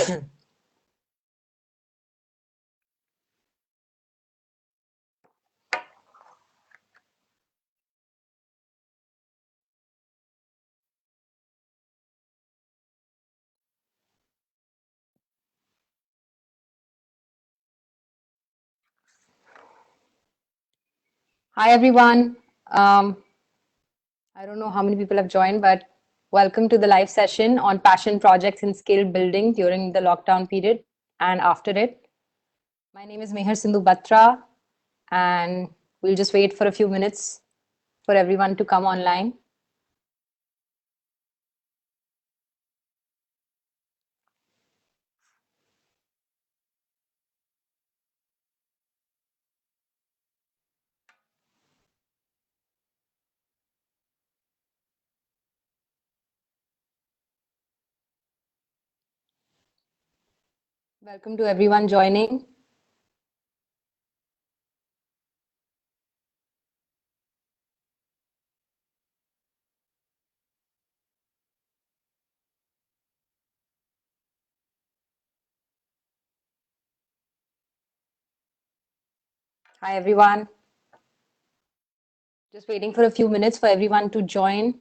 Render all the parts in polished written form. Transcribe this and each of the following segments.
Hi, everyone. I don't know how many people have joined, but welcome to the live session on passion projects and skill building during the lockdown period and after it. My name is Meher Sindhu Batra, and we'll just wait for a few minutes for everyone to come online. Welcome to everyone joining. Hi, everyone. Just waiting for a few minutes for everyone to join.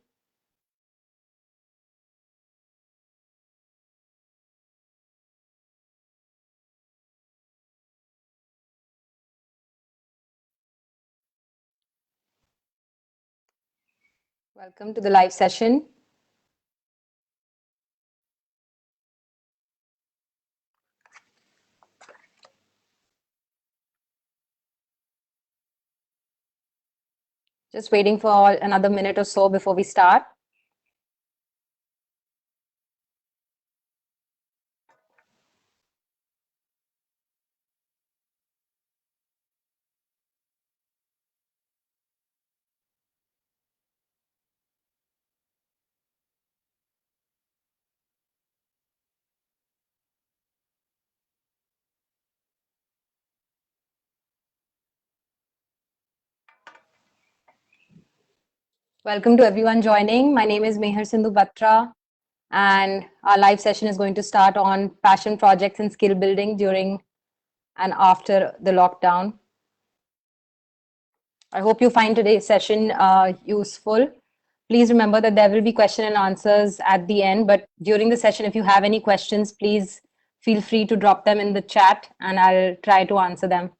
Welcome to the live session. Just waiting for another minute or so before we start. Welcome to everyone joining. My name is Meher Sindhu Batra, and our live session is going to start on passion projects and skill building during and after the lockdown. I hope you find today's session useful. Please remember that there will be question and answers at the end, but during the session, if you have any questions, please feel free to drop them in the chat and I'll try to answer them.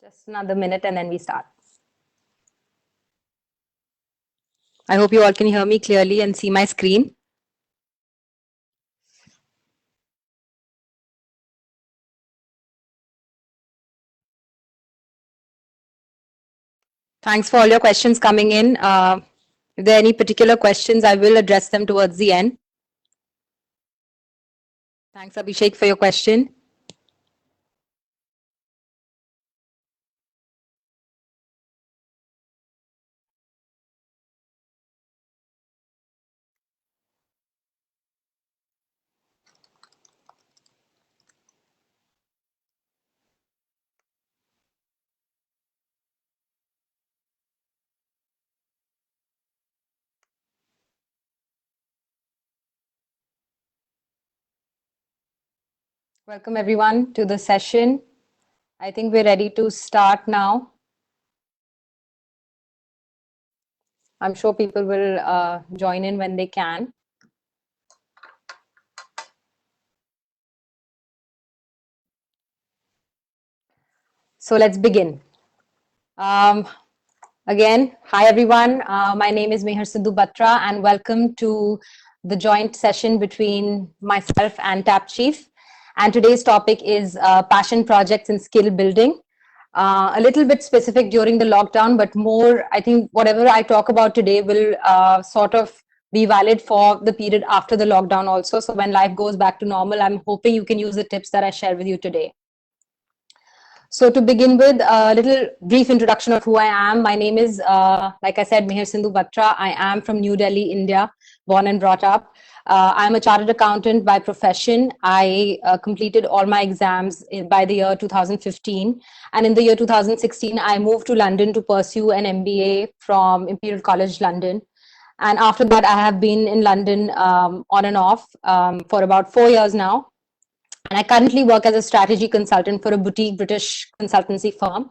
Just another minute and then we start. I hope you all can hear me clearly and see my screen. Thanks for all your questions coming in. If there are any particular questions, I will address them towards the end. Thanks, Abhishek, for your question. Welcome everyone to the session. I think we're ready to start now. I'm sure people will join in when they can. So let's begin. Again, hi everyone. My name is Meher Sindhu Batra and welcome to the joint session between myself and TapChief. And today's topic is passion projects and skill building. A little bit specific during the lockdown, but more, I think whatever I talk about today will sort of be valid for the period after the lockdown also. So when life goes back to normal, I'm hoping you can use the tips that I share with you today. So to begin with, a little brief introduction of who I am. My name is, like I said, Meher Sindhu Batra. I am from New Delhi, India, born and brought up. I'm a chartered accountant by profession. I completed all my exams by the year 2015. And in the year 2016, I moved to London to pursue an MBA from Imperial College London. And after that, I have been in London on and off for about 4 years now. And I currently work as a strategy consultant for a boutique British consultancy firm.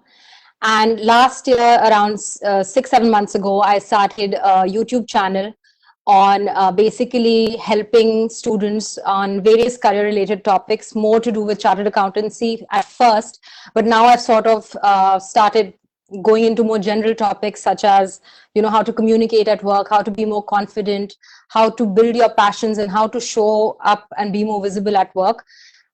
And last year, around 6-7 months ago, I started a YouTube channel on basically helping students on various career related topics, more to do with chartered accountancy at first. But now I've sort of started going into more general topics such as, how to communicate at work, how to be more confident, how to build your passions, and how to show up and be more visible at work.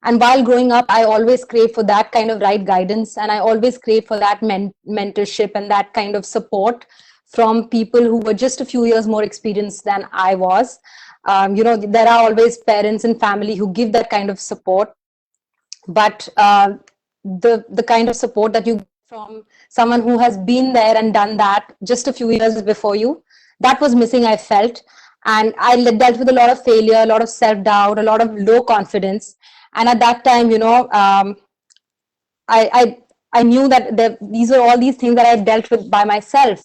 And while growing up, I always crave for that kind of right guidance, and I always crave for that mentorship and that kind of support from people who were just a few years more experienced than I was. There are always parents and family who give that kind of support, but the kind of support that you get from someone who has been there and done that just a few years before you, that was missing, I felt. And I dealt with a lot of failure, a lot of self-doubt, a lot of low confidence. And at that time, I knew that these were all these things that I dealt with by myself.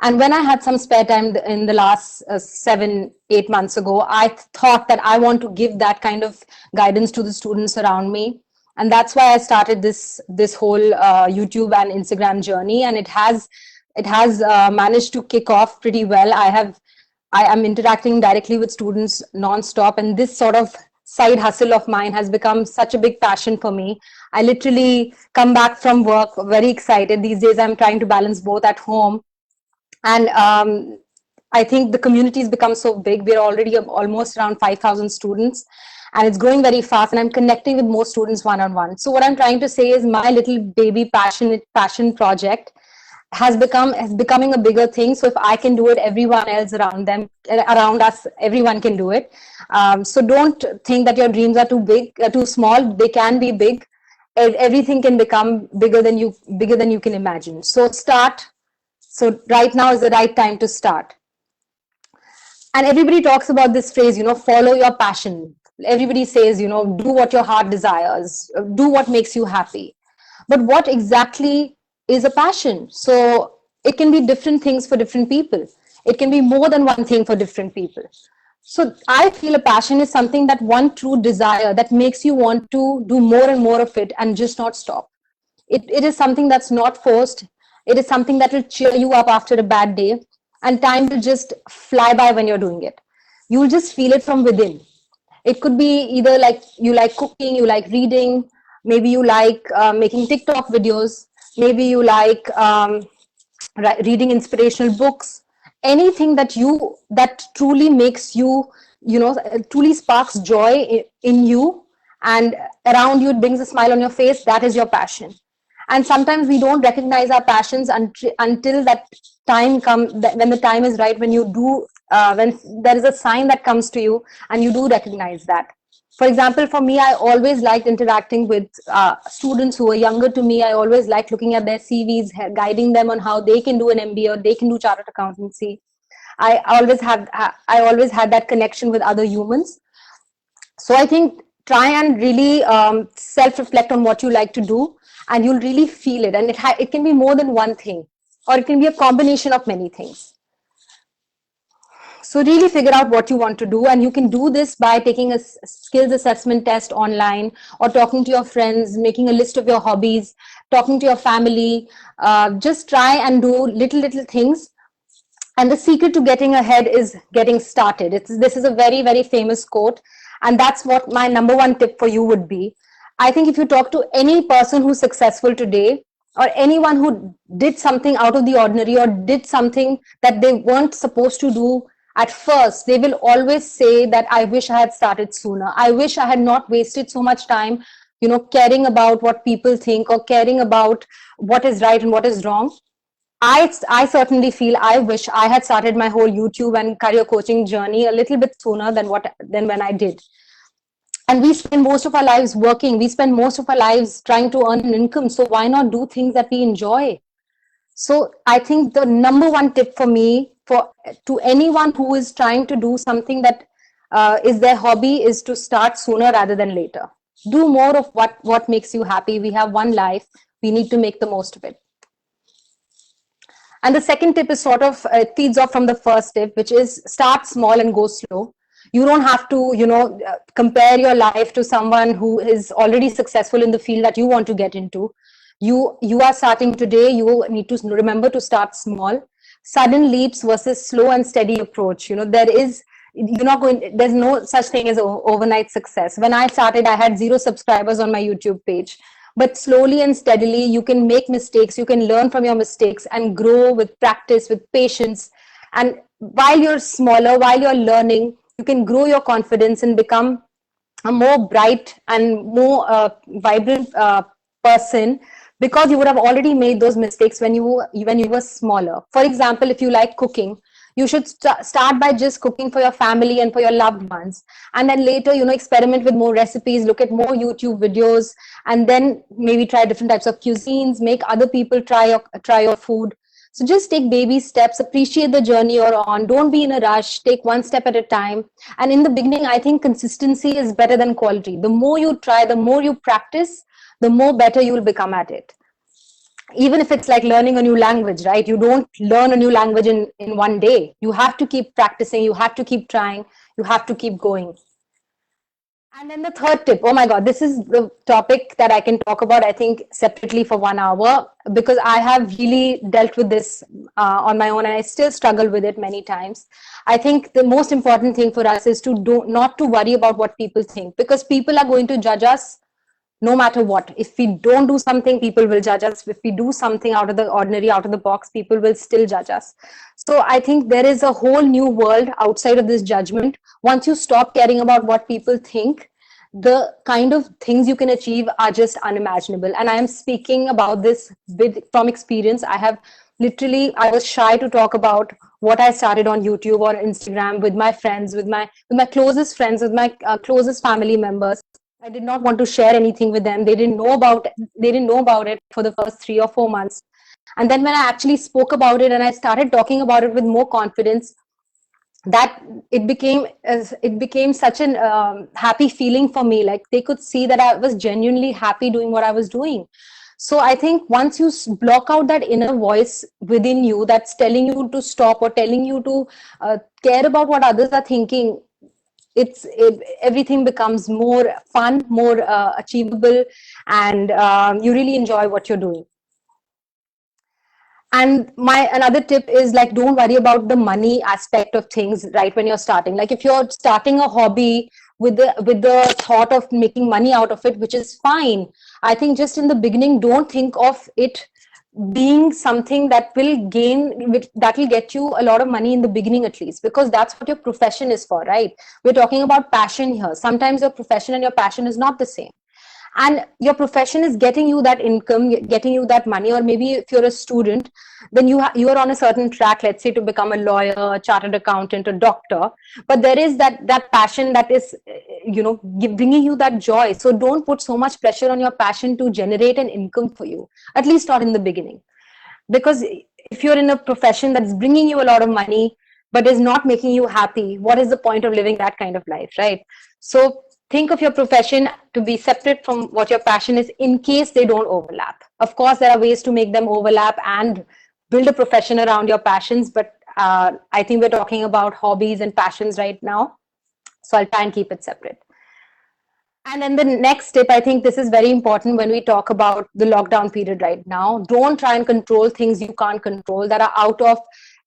And when I had some spare time in the last 7-8 months ago, I thought that I want to give that kind of guidance to the students around me. And that's why I started this whole YouTube and Instagram journey. And it has managed to kick off pretty well. I am interacting directly with students nonstop, and this sort of side hustle of mine has become such a big passion for me. I literally come back from work very excited. These days I'm trying to balance both at home. And I think the community has become so big. We're already almost around 5,000 students, and it's growing very fast, and I'm connecting with more students one-on-one. So what I'm trying to say is my little baby passion project has becoming a bigger thing. So if I can do it, everyone else around us, everyone can do it. So don't think that your dreams are too big, too small. They can be big. Everything can become bigger than you can imagine. So start. So right now is the right time to start. And everybody talks about this phrase, follow your passion. Everybody says, do what your heart desires, do what makes you happy. But what exactly is a passion? So it can be different things for different people. It can be more than one thing for different people. So I feel a passion is something, that one true desire that makes you want to do more and more of it and just not stop. It is something that's not forced. It is something that will cheer you up after a bad day, and time will just fly by when you're doing it. You'll just feel it from within. It could be either like you like cooking, you like reading, maybe you like making TikTok videos, maybe you like reading inspirational books. Anything that truly makes you, truly sparks joy in you, and around you, it brings a smile on your face, that is your passion. And sometimes we don't recognize our passions until that time comes, when the time is right, when there is a sign that comes to you and you do recognize that. For example, for me, I always liked interacting with students who were younger to me. I always liked looking at their CVs, guiding them on how they can do an MBA or they can do chartered accountancy. I always had that connection with other humans. So I think try and really self-reflect on what you like to do, and you'll really feel it. And it can be more than one thing, or it can be a combination of many things. So really figure out what you want to do, and you can do this by taking a skills assessment test online, or talking to your friends, making a list of your hobbies, talking to your family. Just try and do little things. And the secret to getting ahead is getting started. This is a very, very famous quote, and that's what my number one tip for you would be. I think if you talk to any person who's successful today, or anyone who did something out of the ordinary, or did something that they weren't supposed to do at first, they will always say that I wish I had started sooner. I wish I had not wasted so much time, caring about what people think, or caring about what is right and what is wrong. I certainly feel I wish I had started my whole YouTube and career coaching journey a little bit sooner than when I did. And we spend most of our lives working. We spend most of our lives trying to earn an income. So why not do things that we enjoy? So I think the number one tip for me, for to anyone who is trying to do something that is their hobby, is to start sooner rather than later. Do more of what makes you happy. We have one life. We need to make the most of it. And the second tip is sort of feeds off from the first tip, which is start small and go slow. You don't have to, compare your life to someone who is already successful in the field that you want to get into. You are starting today. You need to remember to start small. Sudden leaps versus slow and steady approach. There's no such thing as overnight success. When I started, I had 0 subscribers on my YouTube page. But slowly and steadily, you can make mistakes, you can learn from your mistakes and grow with practice, with patience. And while you're smaller, while you're learning, you can grow your confidence and become a more bright and more vibrant person, because you would have already made those mistakes when you were smaller. For example, if you like cooking, you should start by just cooking for your family and for your loved ones, and then later, experiment with more recipes, look at more YouTube videos, and then maybe try different types of cuisines, make other people try your food. So just take baby steps, appreciate the journey you're on, don't be in a rush, take one step at a time. And in the beginning, I think consistency is better than quality. The more you try, the more you practice, the more better you will become at it. Even if it's like learning a new language, right? You don't learn a new language in one day. You have to keep practicing, you have to keep trying, you have to keep going. And then the third tip, oh my God, this is the topic that I can talk about, I think, separately for 1 hour, because I have really dealt with this on my own, and I still struggle with it many times. I think the most important thing for us is not to worry about what people think, because people are going to judge us no matter what. If we don't do something, people will judge us. If we do something out of the ordinary, out of the box, people will still judge us. So I think there is a whole new world outside of this judgment. Once you stop caring about what people think, the kind of things you can achieve are just unimaginable. And I am speaking about this from experience. I was shy to talk about what I started on YouTube or Instagram with my friends, with my closest friends, with my closest family members. I did not want to share anything with them. They didn't know about it for the first 3 or 4 months. And then when I actually spoke about it and I started talking about it with more confidence, that it became such an happy feeling for me. Like they could see that I was genuinely happy doing what I was doing. So I think once you block out that inner voice within you that's telling you to stop or telling you to care about what others are thinking, everything becomes more fun, more achievable, and you really enjoy what you're doing. And my another tip is, like, don't worry about the money aspect of things right when you're starting. Like if you're starting a hobby with the thought of making money out of it, which is fine, I think just in the beginning, don't think of it being something that will get you a lot of money in the beginning, at least, because that's what your profession is for, right? We're talking about passion here. Sometimes your profession and your passion is not the same, and your profession is getting you that income, getting you that money. Or maybe if you're a student, then you are on a certain track, let's say to become a lawyer, a chartered accountant, a doctor, but there is that passion that is bringing you that joy. So don't put so much pressure on your passion to generate an income for you, at least not in the beginning. Because if you're in a profession that's bringing you a lot of money but is not making you happy, what is the point of living that kind of life, right? So think of your profession to be separate from what your passion is, in case they don't overlap. Of course, there are ways to make them overlap and build a profession around your passions, but I think we're talking about hobbies and passions right now, so I'll try and keep it separate. And then the next tip, I think this is very important when we talk about the lockdown period right now. Don't try and control things you can't control, that are out of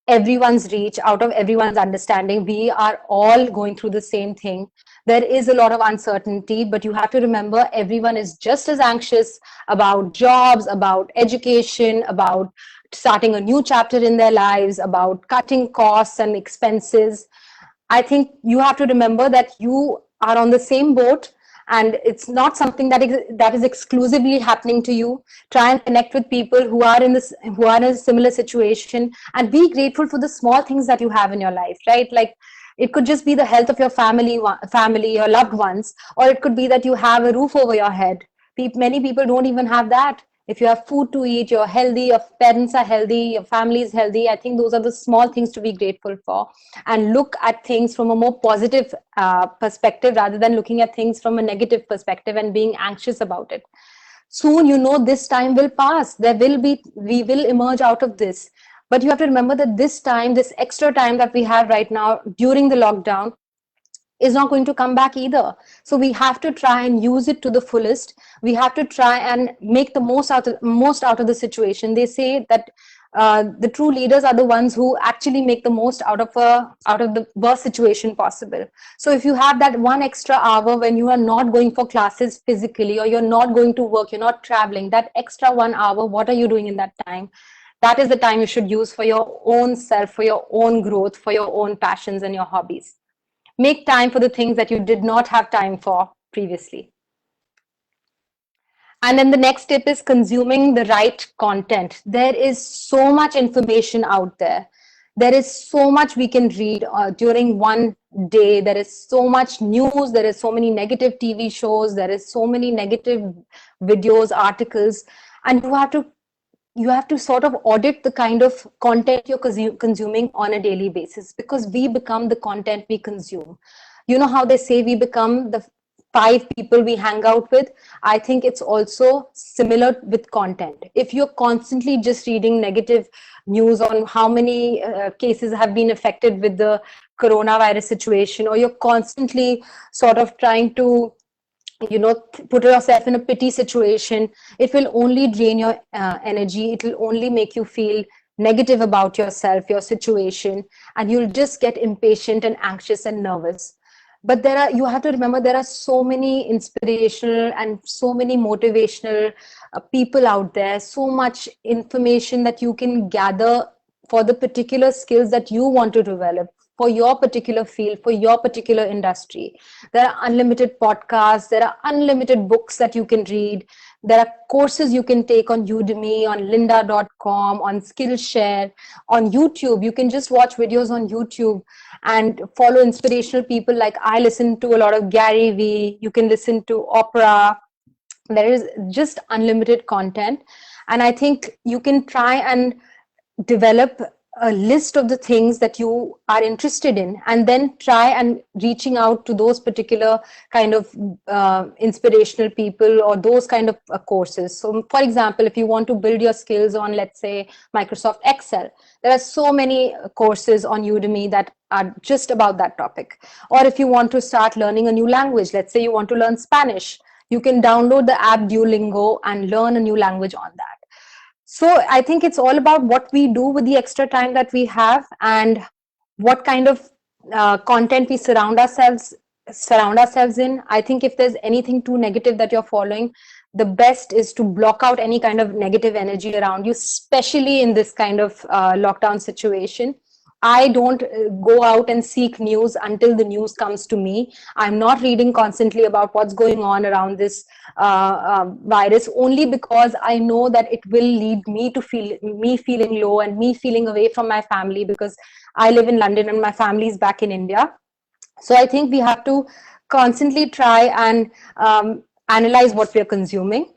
everyone's reach, out of everyone's understanding. We are all going through the same thing. There is a lot of uncertainty, but you have to remember everyone is just as anxious about jobs, about education, about starting a new chapter in their lives, about cutting costs and expenses. I think you have to remember that you are on the same boat, and it's not something that is exclusively happening to you. Try and connect with people who are in a similar situation, and be grateful for the small things that you have in your life, right? Like It could just be the health of your family, your loved ones, or it could be that you have a roof over your head. Many people don't even have that. If you have food to eat, you're healthy, your parents are healthy, your family is healthy. I think those are the small things to be grateful for, and look at things from a more positive perspective rather than looking at things from a negative perspective and being anxious about it. Soon, this time will pass. We will emerge out of this. But you have to remember that this time, this extra time that we have right now during the lockdown, is not going to come back either. So we have to try and use it to the fullest. We have to try and make the most out of the situation. They say that the true leaders are the ones who actually make the most out of the worst situation possible. So if you have that one extra hour when you are not going for classes physically, or you're not going to work, you're not traveling, that extra 1 hour, what are you doing in that time? That is the time you should use for your own self, for your own growth, for your own passions and your hobbies. Make time for the things that you did not have time for previously. And then the next tip is consuming the right content. There is so much information out there. There is so much we can read during one day. There is so much news. There is so many negative TV shows. There is so many negative videos, articles, and you have to sort of audit the kind of content you're consuming on a daily basis, because we become the content we consume. You know how they say we become the 5 people we hang out with? I think it's also similar with content. If you're constantly just reading negative news on how many cases have been affected with the coronavirus situation, or you're constantly sort of trying to put yourself in a pity situation, it will only drain your energy. It will only make you feel negative about yourself, your situation, and you'll just get impatient and anxious and nervous. But you have to remember, there are so many inspirational and so many motivational people out there, so much information that you can gather for the particular skills that you want to develop, for your particular field, for your particular industry. There are unlimited podcasts, there are unlimited books that you can read. There are courses you can take on Udemy, on lynda.com, on Skillshare, on YouTube. You can just watch videos on YouTube and follow inspirational people. Like, I listen to a lot of Gary Vee. You can listen to Oprah. There is just unlimited content. And I think you can try and develop a list of the things that you are interested in, and then try and reaching out to those particular kind of inspirational people, or those kind of courses. So for example, if you want to build your skills on, let's say, Microsoft Excel, there are so many courses on Udemy that are just about that topic. Or if you want to start learning a new language, let's say you want to learn Spanish, you can download the app Duolingo and learn a new language on that. So I think it's all about what we do with the extra time that we have, and what kind of content we surround ourselves in. I think if there's anything too negative that you're following, the best is to block out any kind of negative energy around you, especially in this kind of lockdown situation. I don't go out and seek news until the news comes to me. I'm not reading constantly about what's going on around this virus, only because I know that it will lead me to feeling low, and me feeling away from my family, because I live in London and my family is back in India. So I think we have to constantly try and analyze what we're consuming.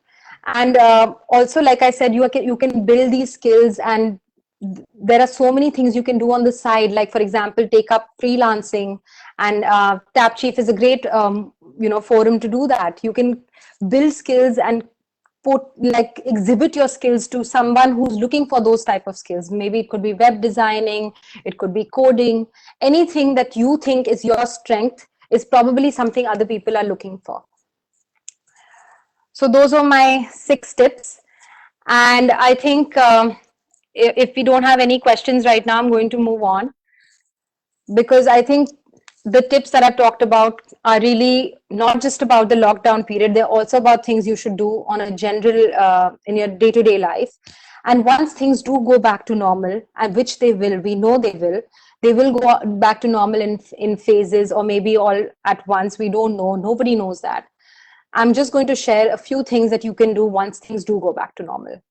And also, like I said, you can build these skills, and there are so many things you can do on the side. Like, for example, take up freelancing, and TapChief is a great forum to do that. You can build skills and exhibit your skills to someone who's looking for those type of skills. Maybe it could be web designing, it could be coding. Anything that you think is your strength is probably something other people are looking for. So those are my 6 tips. And I think if we don't have any questions right now, I'm going to move on, because I think the tips that I've talked about are really not just about the lockdown period. They're also about things you should do on a general, in your day-to-day life. And once things do go back to normal, and which they will, we know they will go back to normal in phases, or maybe all at once. We don't know. Nobody knows that. I'm just going to share a few things that you can do once things do go back to normal.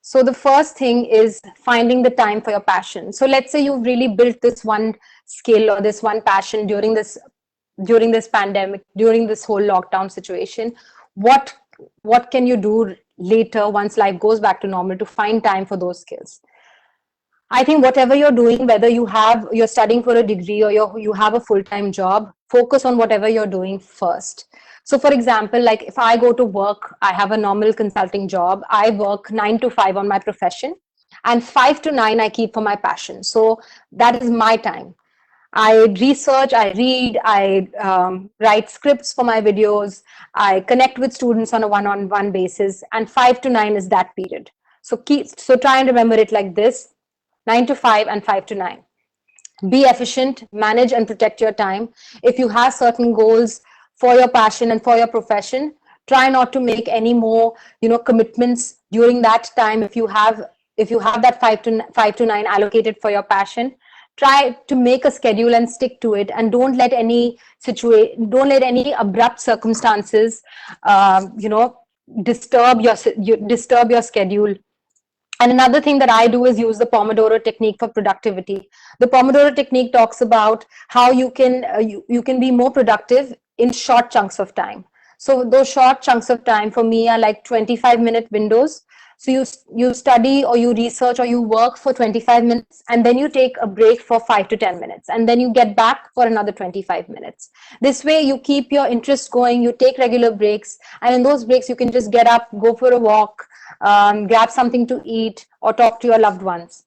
So the first thing is finding the time for your passion. So let's say you've really built this one skill or this one passion during this pandemic, during this whole lockdown situation. What can you do later once life goes back to normal to find time for those skills? I think whatever you're doing, whether you're studying for a degree or you have a full-time job, focus on whatever you're doing first. So for example, like if I go to work, I have a normal consulting job. I work 9 to 5 on my profession, and 5 to 9 I keep for my passion. So that is my time. I research, I read, I write scripts for my videos, I connect with students on a one-on-one basis, and 5 to 9 is that period. So try and remember it like this: 9 to 5 and 5 to 9. Be efficient, manage and protect your time. If you have certain goals for your passion and for your profession, try not to make any more, commitments during that time. If you have that 5 to 9 allocated for your passion, try to make a schedule and stick to it, and don't let any abrupt circumstances, disturb your schedule. And another thing that I do is use the Pomodoro technique for productivity. The Pomodoro technique talks about how you can be more productive in short chunks of time. So those short chunks of time for me are like 25-minute windows. So you study or you research or you work for 25 minutes, and then you take a break for 5 to 10 minutes, and then you get back for another 25 minutes. This way you keep your interest going, you take regular breaks, and in those breaks you can just get up, go for a walk, grab something to eat, or talk to your loved ones.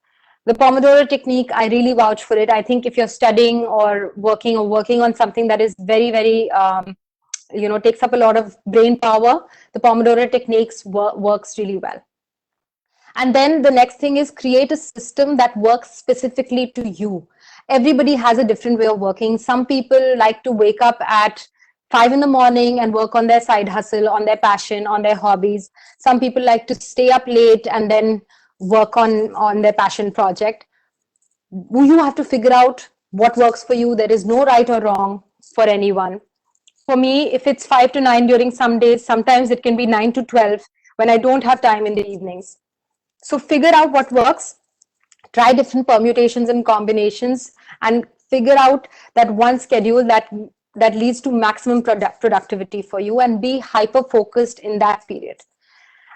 The Pomodoro technique, I really vouch for it. I think if you're studying or working on something that is very, very, takes up a lot of brain power, the Pomodoro techniques works really well. And then the next thing is create a system that works specifically to you. Everybody has a different way of working. Some people like to wake up at 5 in the morning and work on their side hustle, on their passion, on their hobbies. Some people like to stay up late and then work on their passion project. You have to figure out what works for you. There is no right or wrong for anyone. For me, if it's 5 to 9 during some days, sometimes it can be 9 to 12 when I don't have time in the evenings. So figure out what works, try different permutations and combinations, and figure out that one schedule that leads to maximum productivity for you, and be hyper focused in that period.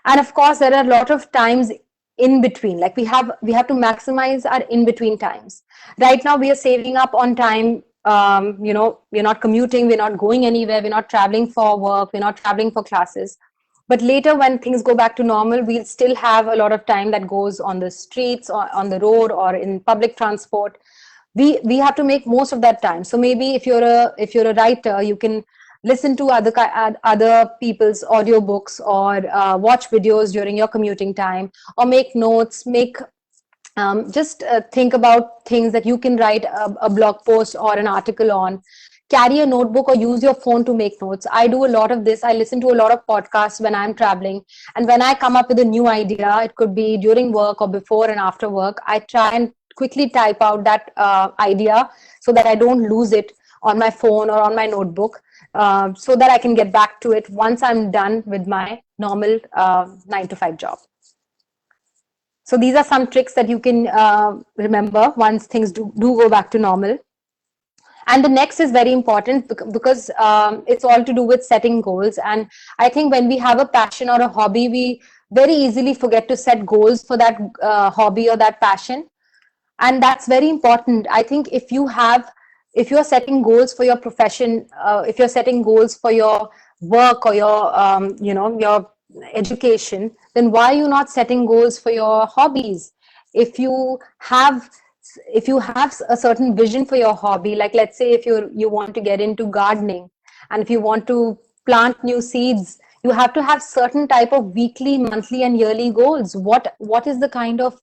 And of course, there are a lot of times in between. Like we have to maximize our in between times. Right now, we are saving up on time. We're not commuting, we're not going anywhere, we're not traveling for work, we're not traveling for classes. But later, when things go back to normal, we'll still have a lot of time that goes on the streets or on the road or in public transport. We have to make most of that time. So maybe if you're a writer, you can listen to other people's audiobooks, or watch videos during your commuting time, or make notes, just think about things that you can write a blog post or an article on. Carry a notebook or use your phone to make notes. I do a lot of this. I listen to a lot of podcasts when I'm traveling. And when I come up with a new idea, it could be during work or before and after work, I try and quickly type out that idea so that I don't lose it on my phone or on my notebook, so that I can get back to it once I'm done with my normal 9 to 5 job. So these are some tricks that you can remember once things do go back to normal. And the next is very important because it's all to do with setting goals. And I think when we have a passion or a hobby, we very easily forget to set goals for that hobby or that passion. And that's very important. I think if you're setting goals for your profession, if you're setting goals for your work or your education, then why are you not setting goals for your hobbies? If you have a certain vision for your hobby, like let's say if you want to get into gardening, and if you want to plant new seeds, you have to have certain type of weekly, monthly and yearly goals. What is the kind of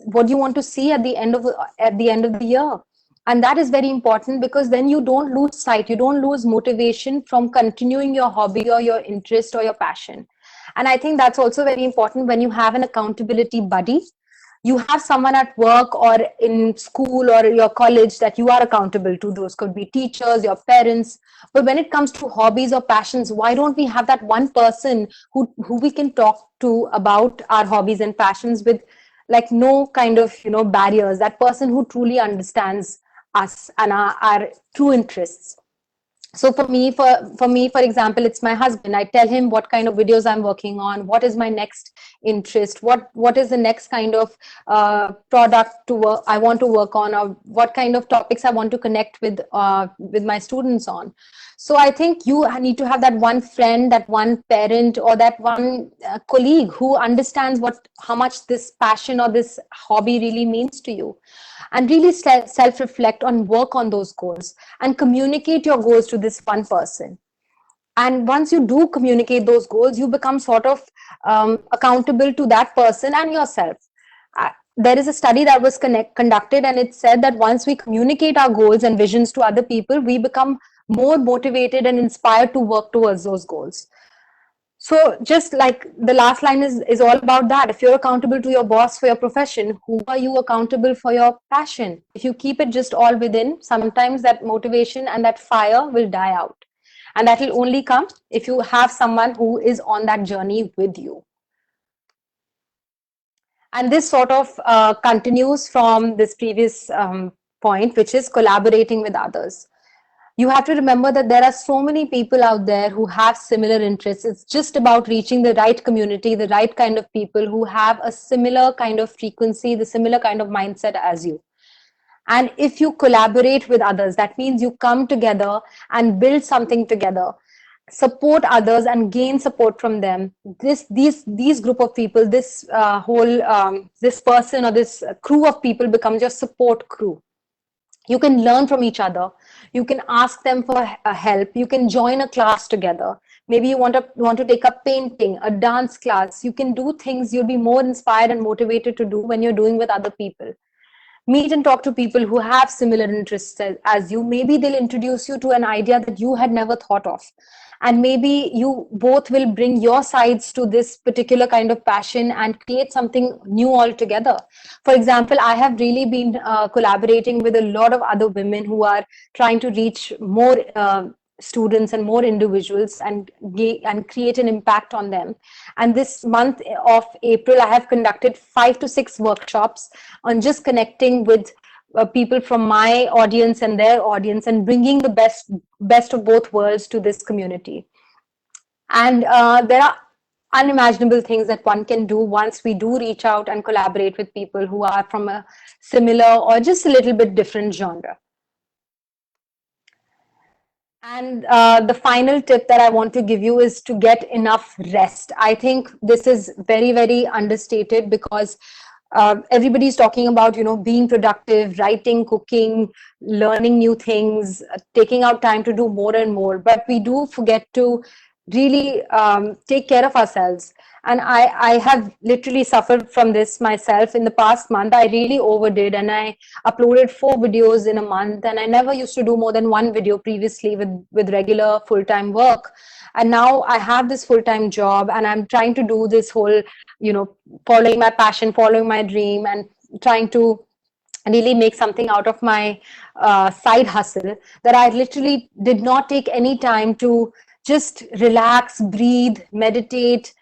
what you want to see at the end of the year? And that is very important, because then you don't lose sight, you don't lose motivation from continuing your hobby or your interest or your passion. And I think that's also very important when you have an accountability buddy. You have someone at work or in school or your college that you are accountable to. Those could be teachers, your parents. But when it comes to hobbies or passions, why don't we have that one person who we can talk to about our hobbies and passions with like no kind of barriers, that person who truly understands us and our true interests. So for example, it's my husband. I tell him what kind of videos I'm working on, what is my next interest, what is the next kind of product to work I want to work on, or what kind of topics I want to connect with my students on. So I think you need to have that one friend, that one parent, or that one colleague who understands how much this passion or this hobby really means to you, and really self-reflect on, work on those goals and communicate your goals to this one person. And once you do communicate those goals, you become sort of accountable to that person and yourself. There is a study that was conducted, and it said that once we communicate our goals and visions to other people, we become more motivated and inspired to work towards those goals. So just like the last line is all about that. If you're accountable to your boss for your profession, who are you accountable for your passion? If you keep it just all within, sometimes that motivation and that fire will die out. And that will only come if you have someone who is on that journey with you. And this sort of continues from this previous point, which is collaborating with others. You have to remember that there are so many people out there who have similar interests. It's just about reaching the right community, the right kind of people who have a similar kind of frequency, the similar kind of mindset as you. And if you collaborate with others, that means you come together and build something together, support others and gain support from them. These group of people, this whole this person or this crew of people becomes your support crew. You can learn from each other. You can ask them for help. You can join a class together. Maybe you want to take up painting, a dance class. You can do things you'll be more inspired and motivated to do when you're doing with other people. Meet and talk to people who have similar interests as you. Maybe they'll introduce you to an idea that you had never thought of. And maybe you both will bring your sides to this particular kind of passion and create something new altogether. For example, I have really been collaborating with a lot of other women who are trying to reach more students and more individuals and create an impact on them. And this month of April, I have conducted 5 to 6 workshops on just connecting with people from my audience and their audience and bringing the best of both worlds to this community. And there are unimaginable things that one can do once we do reach out and collaborate with people who are from a similar or just a little bit different genre. And the final tip that I want to give you is to get enough rest. I think this is very, very understated because everybody's talking about, being productive, writing, cooking, learning new things, taking out time to do more and more. But we do forget to really take care of ourselves. And I have literally suffered from this myself. In the past month, I really overdid, and I uploaded 4 videos in a month, and I never used to do more than 1 video previously with regular full-time work. And now I have this full-time job, and I'm trying to do this whole, following my passion, following my dream, and trying to really make something out of my side hustle, that I literally did not take any time to just relax, breathe, meditate,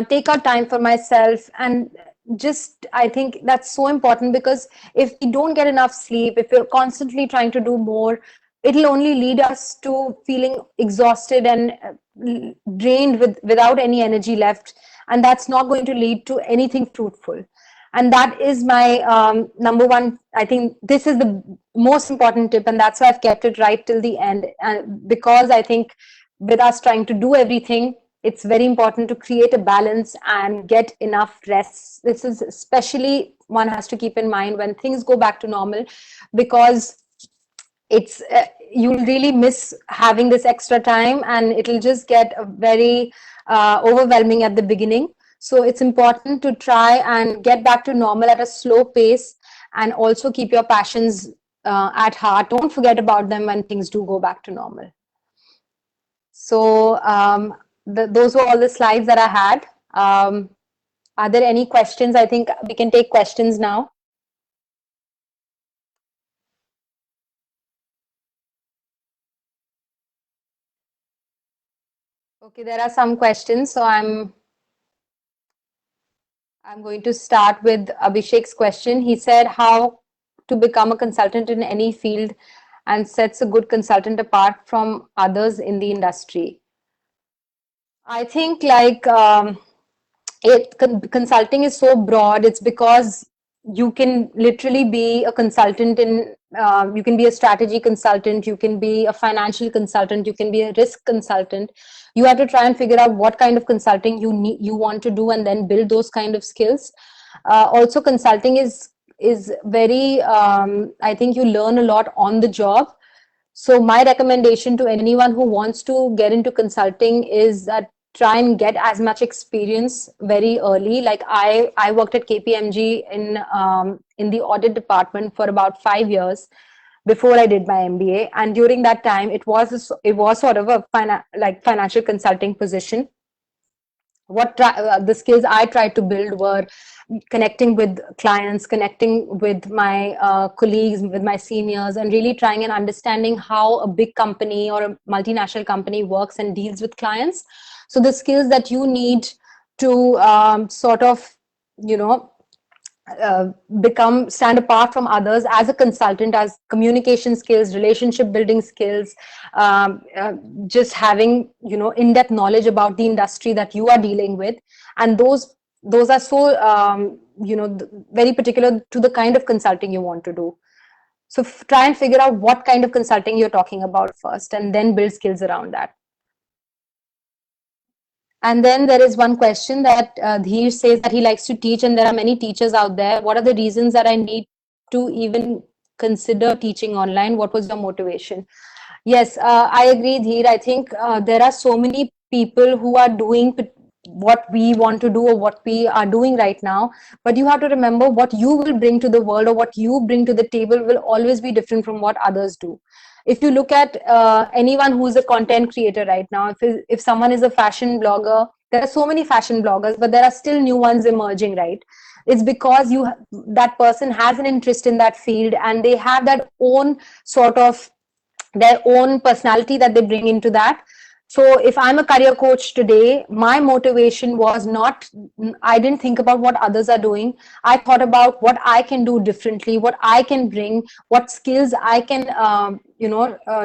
take out time for myself. And just, I think that's so important, because if we don't get enough sleep, if we're constantly trying to do more, it'll only lead us to feeling exhausted and drained without any energy left. And that's not going to lead to anything fruitful. And that is my number one. I think this is the most important tip, and that's why I've kept it right till the end. Because I think with us trying to do everything, it's very important to create a balance and get enough rest. This is especially one has to keep in mind when things go back to normal, because it's you'll really miss having this extra time, and it'll just get very overwhelming at the beginning. So it's important to try and get back to normal at a slow pace, and also keep your passions at heart. Don't forget about them when things do go back to normal. So those were all the slides that I had. Are there any questions? I think we can take questions now. Okay, there are some questions, so I'm going to start with Abhishek's question. He said, how to become a consultant in any field and sets a good consultant apart from others in the industry? I think like consulting is so broad. It's because you can literally be a consultant in, you can be a strategy consultant, you can be a financial consultant, you can be a risk consultant. You have to try and figure out what kind of consulting you want to do, and then build those kind of skills. Also, consulting is very, I think you learn a lot on the job. So my recommendation to anyone who wants to get into consulting is that try and get as much experience very early. Like I worked at KPMG in the audit department for about 5 years before I did my MBA, and during that time it was sort of a financial consulting position. The skills I tried to build were connecting with clients, connecting with my colleagues, with my seniors, and really trying and understanding how a big company or a multinational company works and deals with clients. So the skills that you need to sort of, you know, stand apart from others as a consultant, as communication skills, relationship building skills, just having, you know, in-depth knowledge about the industry that you are dealing with. And those are so you know, very particular to the kind of consulting you want to do. So try and figure out what kind of consulting you're talking about first, and then build skills around that. And then there is one question that Dheer says that he likes to teach, and there are many teachers out there. What are the reasons that I need to even consider teaching online? What was your motivation? Yes, I agree, Dheer. I think there are so many people who are doing what we want to do or what we are doing right now. But you have to remember, what you will bring to the world or what you bring to the table will always be different from what others do. If you look at anyone who's a content creator right now, if someone is a fashion blogger, there are so many fashion bloggers, but there are still new ones emerging, right? It's because that person has an interest in that field, and they have that own sort of their own personality that they bring into that. So if I'm a career coach today, my motivation was not, I didn't think about what others are doing. I thought about what I can do differently, what I can bring, what skills I can,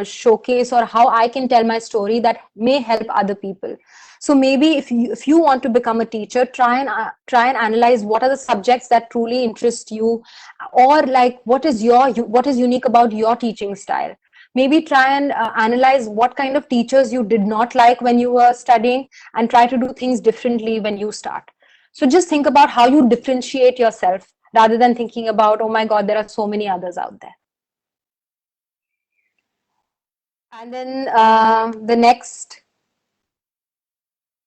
showcase, or how I can tell my story that may help other people. So maybe if you want to become a teacher, try and analyze what are the subjects that truly interest you, or like what is unique about your teaching style. Maybe try and analyze what kind of teachers you did not like when you were studying, and try to do things differently when you start. So just think about how you differentiate yourself, rather than thinking about, oh my God, there are so many others out there. And then the next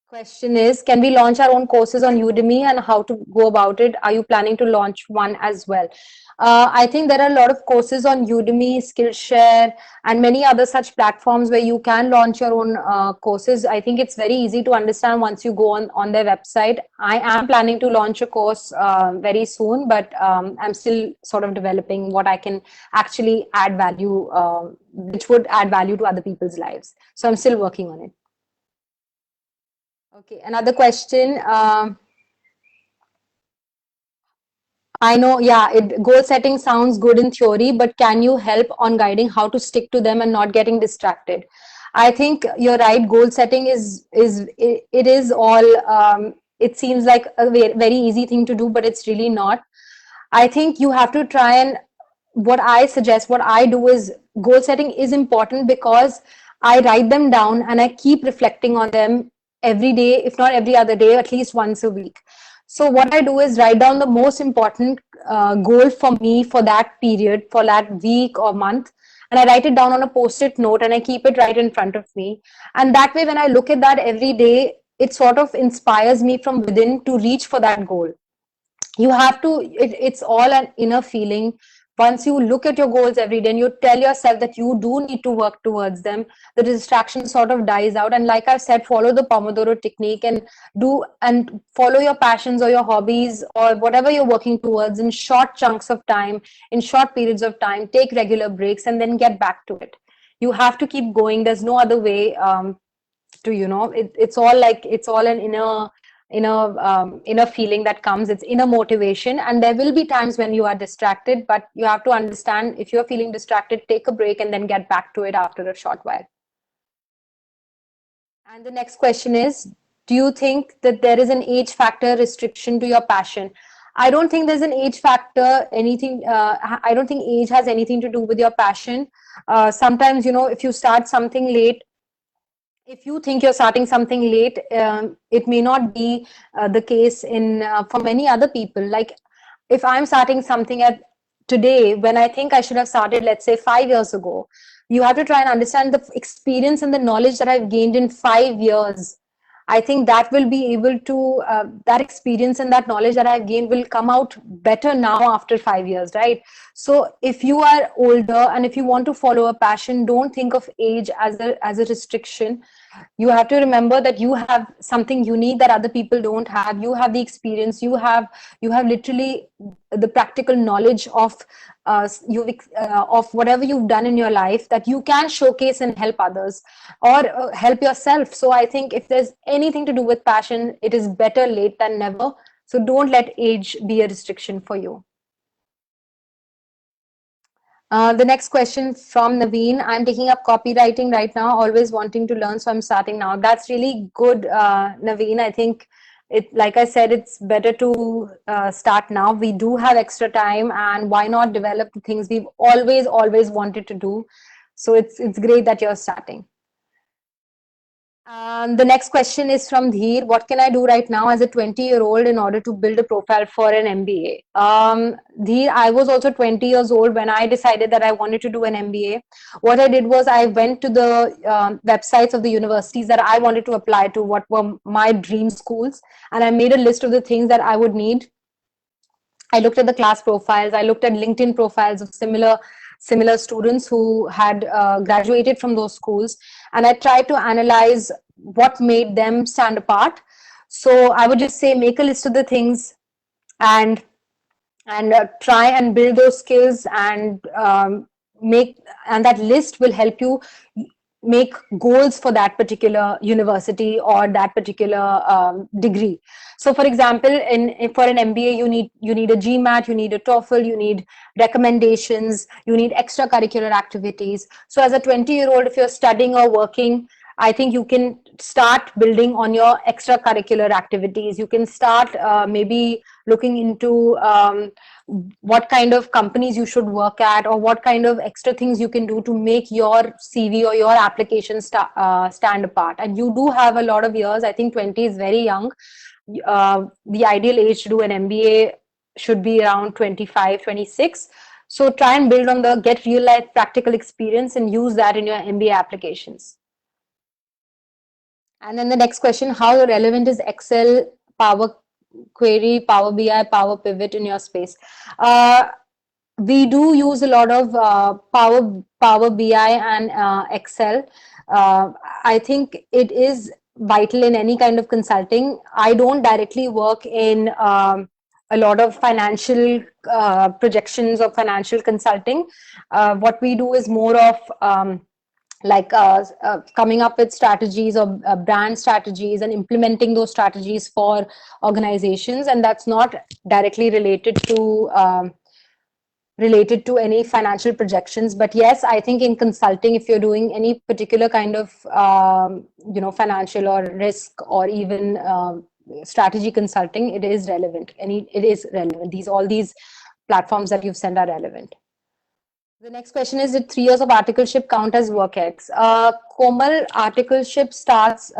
question is, can we launch our own courses on Udemy, and how to go about it? Are you planning to launch one as well? I think there are a lot of courses on Udemy, Skillshare, and many other such platforms where you can launch your own courses. I think it's very easy to understand once you go on their website. I am planning to launch a course very soon, but I'm still sort of developing what I can actually add value, which would add value to other people's lives. So I'm still working on it. Okay, another question. I know, yeah, goal setting sounds good in theory, but can you help on guiding how to stick to them and not getting distracted? I think you're right. Goal setting it is all. It seems like a very easy thing to do, but it's really not. I think you have to try and, what I suggest, what I do is, goal setting is important because I write them down and I keep reflecting on them every day, if not every other day, at least once a week. So what I do is write down the most important goal for me for that period, for that week or month, and I write it down on a post-it note and I keep it right in front of me. And that way, when I look at that every day, it sort of inspires me from within to reach for that goal. You have to, it's all an inner feeling, once you look at your goals every day and you tell yourself that you do need to work towards them, the distraction sort of dies out. And like I said, follow the Pomodoro technique and follow your passions or your hobbies or whatever you're working towards in short chunks of time, in short periods of time. Take regular breaks and then get back to it. You have to keep going. There's no other way to, it's all like, it's all an inner feeling that comes. It's inner motivation, and there will be times when you are distracted, but you have to understand, if you're feeling distracted, take a break and then get back to it after a short while. And the next question is, do you think that there is an age factor restriction to your passion? I don't think there's an age factor, anything. I don't think age has anything to do with your passion. Sometimes, if you start something late, if you think you're starting something late, it may not be the case for many other people. Like, if I'm starting something at today when I think I should have started, let's say 5 years ago, you have to try and understand the experience and the knowledge that I've gained in 5 years. I think that will be able to, that experience and that knowledge that I've gained will come out better now after 5 years, right? So if you are older and if you want to follow a passion, don't think of age as a restriction. You have to remember that you have something unique that other people don't have. You have the experience, you have literally the practical knowledge of whatever you've done in your life that you can showcase and help others or help yourself. So I think if there's anything to do with passion, it is better late than never. So don't let age be a restriction for you. The next question from Naveen. I'm taking up copywriting right now, always wanting to learn, so I'm starting now. That's really good, Naveen. I think, like I said, it's better to start now. We do have extra time, and why not develop the things we've always wanted to do? So it's great that you're starting. The next question is from Dheer. What can I do right now as a 20-year-old in order to build a profile for an MBA? Dheer, I was also 20 years old when I decided that I wanted to do an MBA. What I did was I went to the websites of the universities that I wanted to apply to, what were my dream schools, and I made a list of the things that I would need. I looked at the class profiles. I looked at LinkedIn profiles of similar students who had graduated from those schools, and I tried to analyze what made them stand apart. So I would just say, make a list of the things and try and build those skills, and that list will help you make goals for that particular university or that particular degree. So for example, for an MBA, you need a GMAT, you need a TOEFL, you need recommendations, you need extracurricular activities. So as a 20-year-old, if you're studying or working, I think you can start building on your extracurricular activities. You can start maybe looking into what kind of companies you should work at, or what kind of extra things you can do to make your CV or your application stand apart. And you do have a lot of years. I think 20 is very young. The ideal age to do an MBA should be around 25, 26. So try and build on get real life practical experience and use that in your MBA applications. And then the next question, how relevant is Excel, Power Query, Power BI, Power Pivot in your space? We do use a lot of Power BI and Excel. I think it is vital in any kind of consulting. I don't directly work in a lot of financial projections or financial consulting. What we do is more of coming up with strategies or brand strategies and implementing those strategies for organizations, and that's not directly related to any financial projections. But yes, I think in consulting, if you're doing any particular kind of financial or risk or even strategy consulting, it is relevant. It is relevant. All these platforms that you've sent are relevant. The next question is, did 3 years of articleship count as WorkX? Komal, articleship starts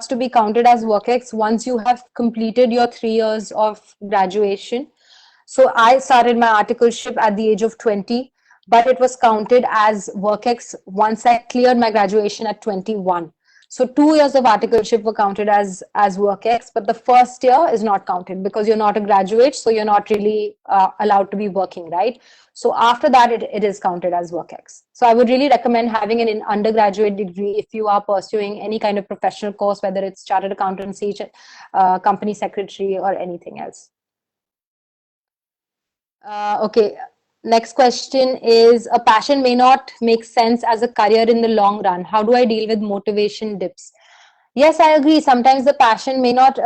to be counted as WorkX once you have completed your 3 years of graduation. So I started my articleship at the age of 20, but it was counted as WorkX once I cleared my graduation at 21. So 2 years of articleship were counted as work X, but the first year is not counted because you're not a graduate, so you're not really allowed to be working, right? So after that, it is counted as work X. So I would really recommend having an undergraduate degree if you are pursuing any kind of professional course, whether it's chartered accountancy, company secretary, or anything else. Okay. Next question is, a passion may not make sense as a career in the long run. How do I deal with motivation dips? Yes, I agree. Sometimes the passion may not,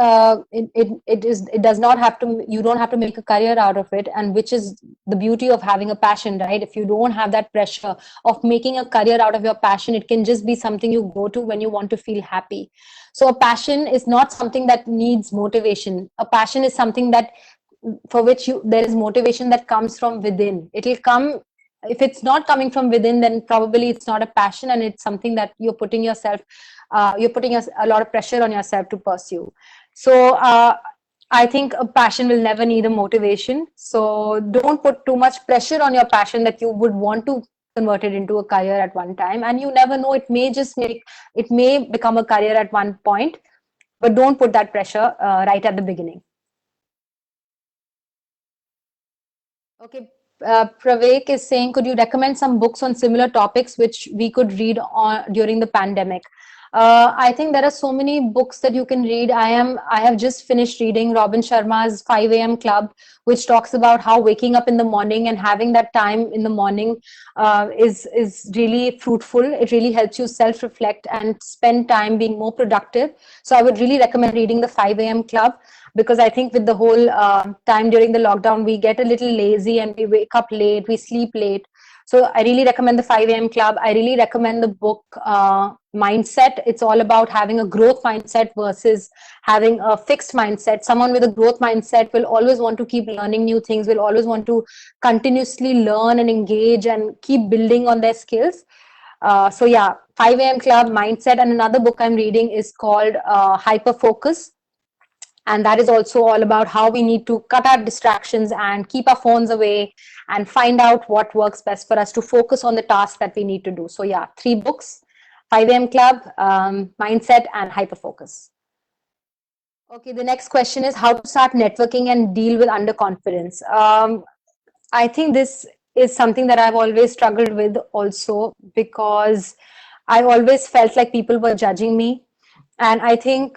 it does not have to, you don't have to make a career out of it. And which is the beauty of having a passion, right? If you don't have that pressure of making a career out of your passion, it can just be something you go to when you want to feel happy. So a passion is not something that needs motivation. A passion is something that, for which there is motivation that comes from within. It'll come. If it's not coming from within, then probably it's not a passion, and it's something that you're putting a lot of pressure on yourself to pursue. So I think a passion will never need a motivation. So don't put too much pressure on your passion that you would want to convert it into a career at one time. And you never know, it may become a career at one point, but don't put that pressure right at the beginning. Okay, Pravek is saying, could you recommend some books on similar topics which we could read on during the pandemic? I think there are so many books that you can read. I have just finished reading Robin Sharma's 5 a.m. Club, which talks about how waking up in the morning and having that time in the morning is really fruitful. It really helps you self-reflect and spend time being more productive. So I would really recommend reading the 5 a.m. Club, because I think with the whole time during the lockdown, we get a little lazy and we wake up late, we sleep late. So I really recommend the 5 a.m. Club. I really recommend the book Mindset. It's all about having a growth mindset versus having a fixed mindset. Someone with a growth mindset will always want to keep learning new things, will always want to continuously learn and engage and keep building on their skills. So yeah, 5 a.m. Club, Mindset. And another book I'm reading is called Hyper Focus, and that is also all about how we need to cut our distractions and keep our phones away and find out what works best for us to focus on the task that we need to do. So yeah, 3 books: 5 a.m. Club, Mindset, and Hyperfocus. Okay, the next question is how to start networking and deal with underconfidence. I think this is something that I've always struggled with also, because I always felt like people were judging me. And I think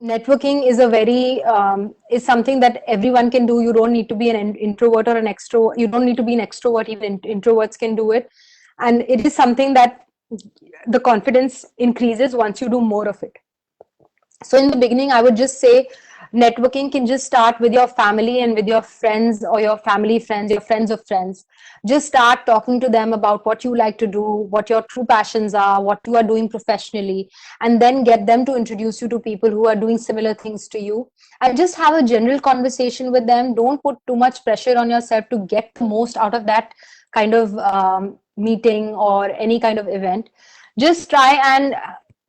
networking is is something that everyone can do. You don't need to be an introvert or an extrovert. You don't need to be an extrovert. Even introverts can do it, and it is something that the confidence increases once you do more of it. So in the beginning, I would just say networking can just start with your family and with your friends, or your family friends, your friends of friends. Just start talking to them about what you like to do, what your true passions are, what you are doing professionally, and then get them to introduce you to people who are doing similar things to you. And just have a general conversation with them. Don't put too much pressure on yourself to get the most out of that kind of meeting or any kind of event. Just try and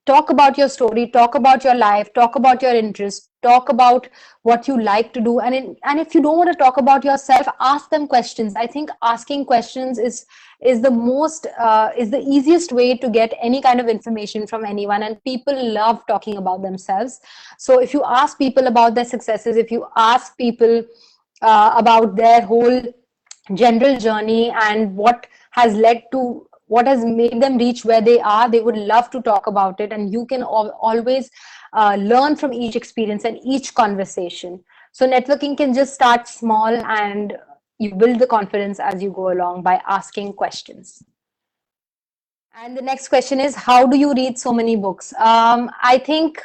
talk about your story, talk about your life, talk about your interests, talk about what you like to do. And if you don't want to talk about yourself, ask them questions. I think asking questions is the easiest way to get any kind of information from anyone, and people love talking about themselves. So if you ask people about their successes, if you ask people about their whole general journey and what has made them reach where they are, they would love to talk about it. And you can always learn from each experience and each conversation. So networking can just start small, and you build the confidence as you go along by asking questions. And the next question is, how do you read so many books? I think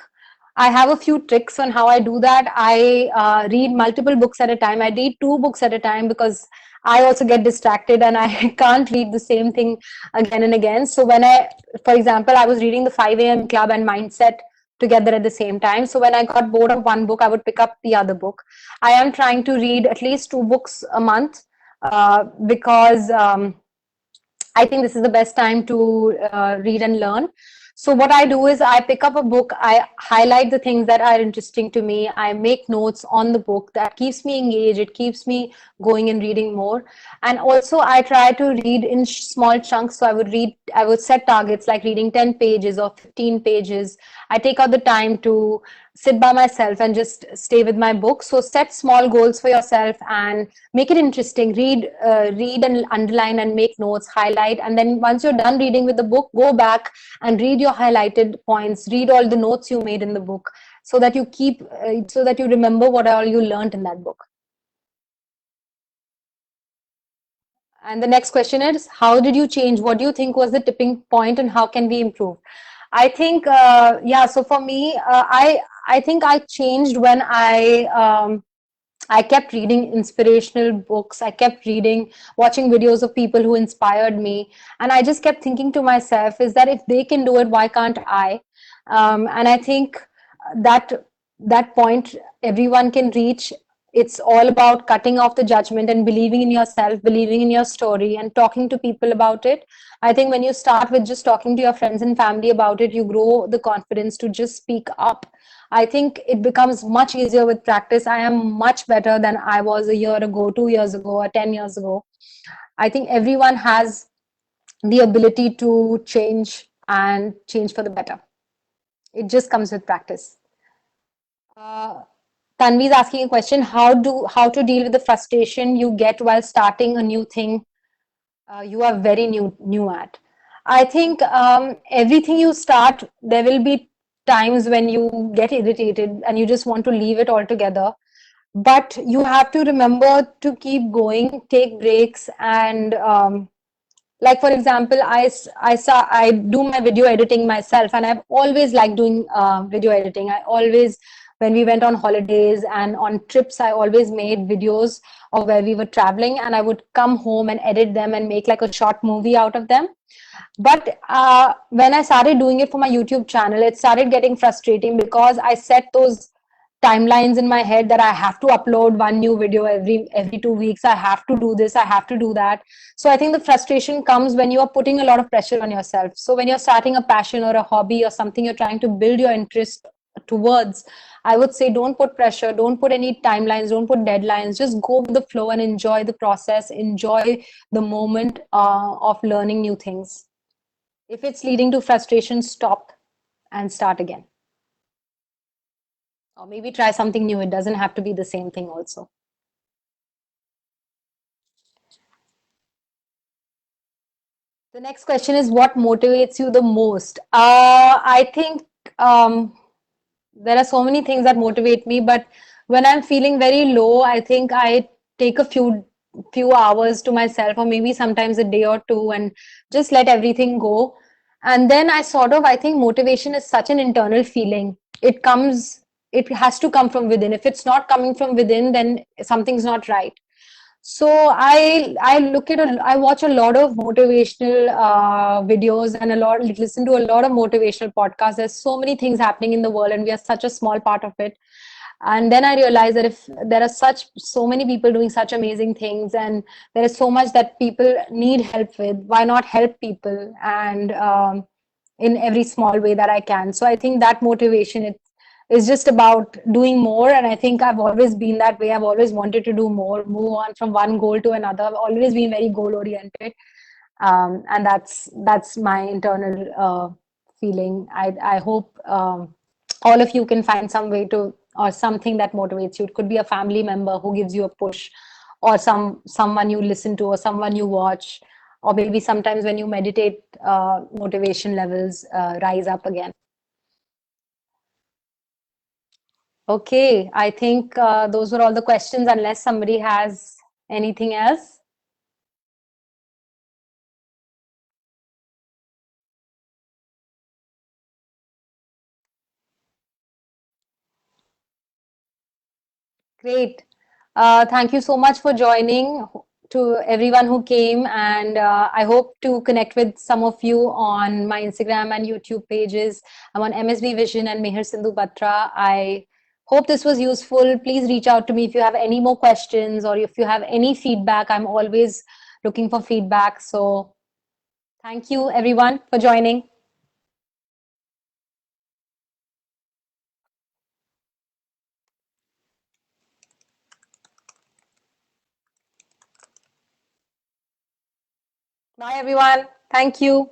I have a few tricks on how I do that. I read multiple books at a time. I read 2 books at a time because I also get distracted and I can't read the same thing again and again. So for example, I was reading the 5 a.m. Club and Mindset together at the same time. So when I got bored of one book, I would pick up the other book. I am trying to read at least 2 books a month because I think this is the best time to read and learn. So what I do is I pick up a book, I highlight the things that are interesting to me, I make notes on the book that keeps me engaged, it keeps me going and reading more. And also I try to read in small chunks. So I would set targets like reading 10 pages or 15 pages. I take out the time to sit by myself and just stay with my book. So set small goals for yourself and make it interesting. Read and underline and make notes, highlight, and then once you're done reading with the book, go back and read your highlighted points, read all the notes you made in the book, so that so that you remember what all you learned in that book. And the next question is, how did you change? What do you think was the tipping point, and how can we improve? I think, yeah. So for me, I think I changed when I kept reading inspirational books. I kept reading, watching videos of people who inspired me. And I just kept thinking to myself, is that if they can do it, why can't I? And I think that that point everyone can reach. It's all about cutting off the judgment and believing in yourself, believing in your story, and talking to people about it. I think when you start with just talking to your friends and family about it, you grow the confidence to just speak up. I think it becomes much easier with practice. I am much better than I was a year ago, 2 years ago, or 10 years ago. I think everyone has the ability to change and change for the better. It just comes with practice. Uh, Tanvi is asking a question: how to deal with the frustration you get while starting a new thing you are very new at? I think everything you start, there will be times when you get irritated and you just want to leave it altogether. But you have to remember to keep going, take breaks, and like for example, I do my video editing myself, and I've always liked doing video editing. I always, when we went on holidays and on trips, I always made videos of where we were traveling, and I would come home and edit them and make like a short movie out of them. But when I started doing it for my YouTube channel, it started getting frustrating because I set those timelines in my head that I have to upload one new video every 2 weeks. I have to do this, I have to do that. So I think the frustration comes when you are putting a lot of pressure on yourself. So when you're starting a passion or a hobby or something you're trying to build your interest towards, I would say don't put pressure, don't put any timelines, don't put deadlines. Just go with the flow and enjoy the process, enjoy the moment of learning new things. If it's leading to frustration, stop and start again. Or maybe try something new. It doesn't have to be the same thing also. The next question is, what motivates you the most? I think there are so many things that motivate me, but when I'm feeling very low, I think I take a few hours to myself, or maybe sometimes a day or two, and just let everything go. And then I think motivation is such an internal feeling. It has to come from within. If it's not coming from within, then something's not right. So I watch a lot of motivational videos, and listen to a lot of motivational podcasts. There's so many things happening in the world, and we are such a small part of it. And then I realized that if there are so many people doing such amazing things, and there is so much that people need help with, why not help people? And in every small way that I can. So I think that motivation, it's just about doing more. And I think I've always been that way. I've always wanted to do more, move on from one goal to another. I've always been very goal oriented. And that's my internal feeling. I hope all of you can find some way to, or something that motivates you. It could be a family member who gives you a push, or someone you listen to, or someone you watch, or maybe sometimes when you meditate, motivation levels rise up again. Okay, I think those were all the questions, unless somebody has anything else. Great. Thank you so much for joining, to everyone who came, and I hope to connect with some of you on my Instagram and YouTube pages. I'm on MSB Vision and Meher Sindhu Batra. I hope this was useful. Please reach out to me if you have any more questions, or if you have any feedback. I'm always looking for feedback. So thank you everyone for joining. Bye, everyone. Thank you.